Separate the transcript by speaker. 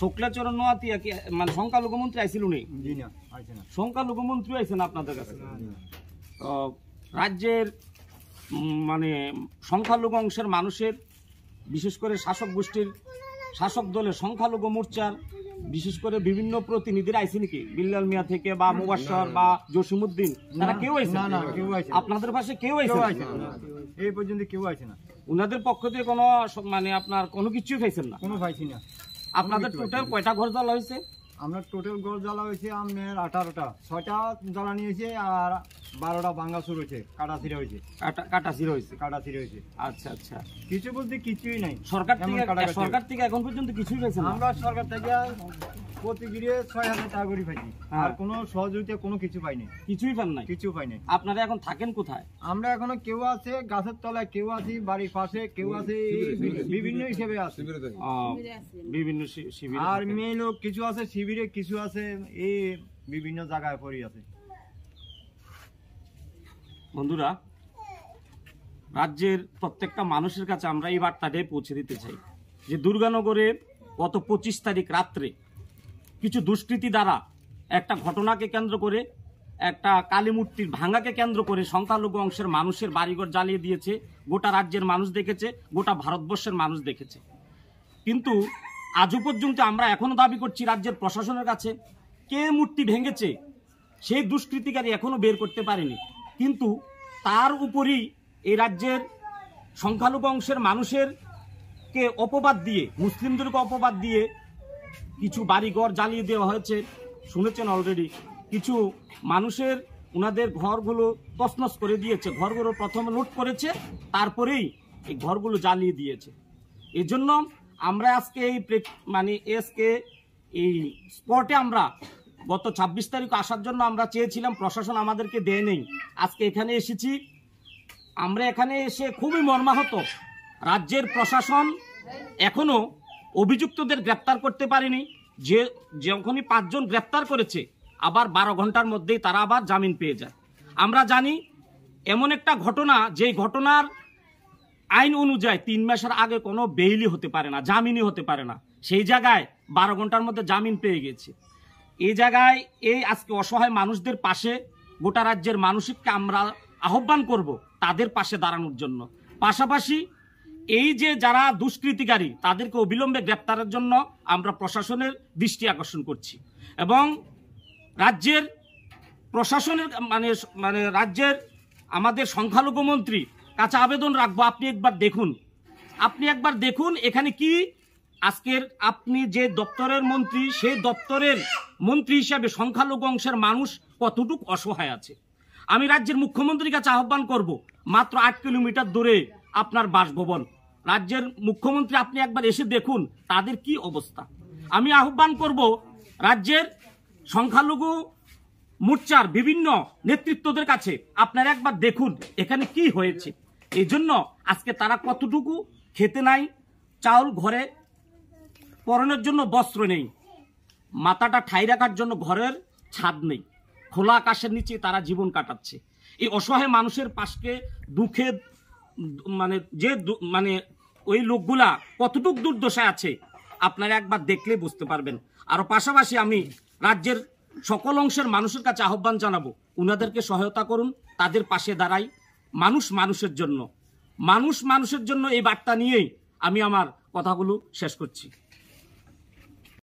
Speaker 1: শুক্লাচরণ নোয়াতিয়া কি মানে সংখ্যালঘু মন্ত্রী আইছিল নেই?
Speaker 2: জি না, আইছে না।
Speaker 1: সংখ্যালঘু মন্ত্রী আইছে না আপনাদের কাছে? তো রাজ্যের মানে সংখ্যালঘু অংশের মানুষের, বিশেষ করে শাসক গোষ্ঠীর, শাসক দলের সংখ্যালঘু মোর্চার বিশেষ করে বিভিন্ন প্রতিনিধিরা আইছে নাকি? বিল্লাল মিয়া থেকে বা মুবাশশর বা জসিমউদ্দিন, তারা কেউ আইছে
Speaker 2: না? না, কেউ আইছে না।
Speaker 1: আপনাদের পাশে কেউ আইছে না?
Speaker 2: এই পর্যন্ত কেউ আইছে না।
Speaker 1: উনাদের পক্ষ থেকে কোনো মানে আপনার কোনো কিছুই খাইছেন না?
Speaker 2: কোনো পাইছি না।
Speaker 1: আপনাদের টোটাল কয়টা ঘর জ্বালা হয়েছে?
Speaker 2: আমরা টোটাল গড় জ্বালা হয়েছে আপনার 18টা, 6টা জ্বালানি হয়েছে আর 12টা ভাঙাচুর হয়েছে, কাটা ছিঁড়া হয়েছে।
Speaker 1: কাটা ছিঁড়া হয়েছে?
Speaker 2: কাটা ছিঁড়া হয়েছে।
Speaker 1: আচ্ছা আচ্ছা।
Speaker 2: কিছু বলতে কিছুই নাই।
Speaker 1: সরকার থেকে এখন পর্যন্ত কিছুই পাইছেন না?
Speaker 2: আমরা সরকার থেকে প্রতি গিরে 6,000 টাকা করে পাইছি, আর কোনো সহযোগিতা কোনো কিছু পাইনি।
Speaker 1: কিছুই পান নাই?
Speaker 2: কিছু পাইনি।
Speaker 1: আপনারা এখন থাকেন কোথায়?
Speaker 2: আমরা এখনো কেউ আছে গাছের তলায়, কেউ আছি বাড়ির পাশে, কেউ আছে বিভিন্ন হিসেবে আছে,
Speaker 1: বিভিন্ন শিবির।
Speaker 2: আর মেয়ে লোক কিছু আছে শিবিরে, কিছু আছে এই বিভিন্ন জায়গায় পড়ে আছে।
Speaker 1: বন্ধুরা, রাজ্যের প্রত্যেকটা মানুষের কাছে আমরা এই বার্তাটাই পৌঁছে দিতে চাই যে দুর্গানগরে গত 25 তারিখ রাত্রে কিছু দুষ্কৃতী দ্বারা একটা ঘটনাকে কেন্দ্র করে, একটা কালী মূর্তির ভাঙাকে কেন্দ্র করে সংখ্যালঘু অংশের মানুষের বাড়িঘর জ্বালিয়ে দিয়েছে। গোটা রাজ্যের মানুষ দেখেছে, গোটা ভারতবর্ষের মানুষ দেখেছে। কিন্তু আজও পর্যন্ত আমরা এখনো দাবি করছি রাজ্যের প্রশাসনের কাছে, কে মূর্তি ভেঙেছে সেই দুষ্কৃতিকারী এখনো বের করতে পারেনি। কিন্তু তার উপরই এই রাজ্যের সংখ্যালঘু অংশের মানুষের কে অপবাদ দিয়ে, মুসলিমদেরকে অপবাদ দিয়ে কিছু বাড়িঘর জ্বালিয়ে দেওয়া হয়েছে। শুনেছেন অলরেডি কিছু মানুষের ওনাদের ঘরগুলো তছনছ করে দিয়েছে। ঘরগুলো প্রথমে লুট করেছে, তারপরেই এই ঘরগুলো জ্বালিয়ে দিয়েছে। এই জন্য আমরা আজকে এই স্পটে আমরা গত 26 তারিখ আসার জন্য আমরা চেয়েছিলাম, প্রশাসন আমাদেরকে দেয় নেই। আজকে এখানে এসেছি। আমরা এখানে এসে খুবই মর্মাহত। রাজ্যের প্রশাসন এখনো অভিযুক্তদের গ্রেপ্তার করতে পারেনি। যখনই 5 জন গ্রেপ্তার করেছে, আবার 12 ঘন্টার মধ্যেই তারা আবার জামিন পেয়ে যায়। আমরা জানি এমন একটা ঘটনা, যে ঘটনার আইন অনুযায়ী 3 মাসের আগে কোনো বেইলি হতে পারে না, জামিনই হতে পারে না। সেই জায়গায় 12 ঘন্টার মধ্যে জামিন পেয়ে গেছে। এই জায়গায় এই আজকে অসহায় মানুষদের পাশে গোটা রাজ্যের মানুষকে আমরা আহ্বান করব তাদের পাশে দাঁড়ানোর জন্য। পাশাপাশি এই যে যারা দুষ্কৃতিকারী, তাদেরকে অবিলম্বে গ্রেপ্তারের জন্য আমরা প্রশাসনের দৃষ্টি আকর্ষণ করছি। এবং রাজ্যের প্রশাসনের রাজ্যের আমাদের সংখ্যালঘু মন্ত্রী কাছে আবেদন রাখবো, আপনি একবার দেখুন এখানে কি আজকের আপনি যে দপ্তরের মন্ত্রী, সেই দপ্তরের মন্ত্রী হিসাবে সংখ্যালঘু অংশের মানুষ কতটুকু অসহায় আছে। আমি রাজ্যের মুখ্যমন্ত্রীর কাছে আহ্বান করব, মাত্র 8 কিলোমিটার দূরে আপনার বাসভবন। রাজ্যের মুখ্যমন্ত্রী আপনি একবার এসে দেখুন তাদের কি অবস্থা। আমি আহ্বান করব রাজ্যের সংখ্যালঘু মোর্চার বিভিন্ন নেতৃত্বদের কাছে, আপনারা একবার দেখুন এখানে কি হয়েছে। এই জন্য আজকে তারা কতটুকু খেতে নাই, চাউল ঘরে পরনের জন্য বস্ত্র নেই, মাথাটা ঠাই রাখার জন্য ঘরের ছাদ নেই, খোলা আকাশের নিচে তারা জীবন কাটাচ্ছে। এই অসহায় মানুষের পাশে দুঃখে ওই লোকগুলা কতটুকু দুর্দশায় আছে আপনারা একবার দেখলে বুঝতে পারবেন। আর পাশাপাশি আমি রাজ্যের সকল অংশের মানুষের কাছে আহ্বান জানাবো, উনাদেরকে সহায়তা করুন, তাদের পাশে দাঁড়াই। মানুষ মানুষের জন্য এই বার্তা নিয়েই আমি আমার কথাগুলো শেষ করছি।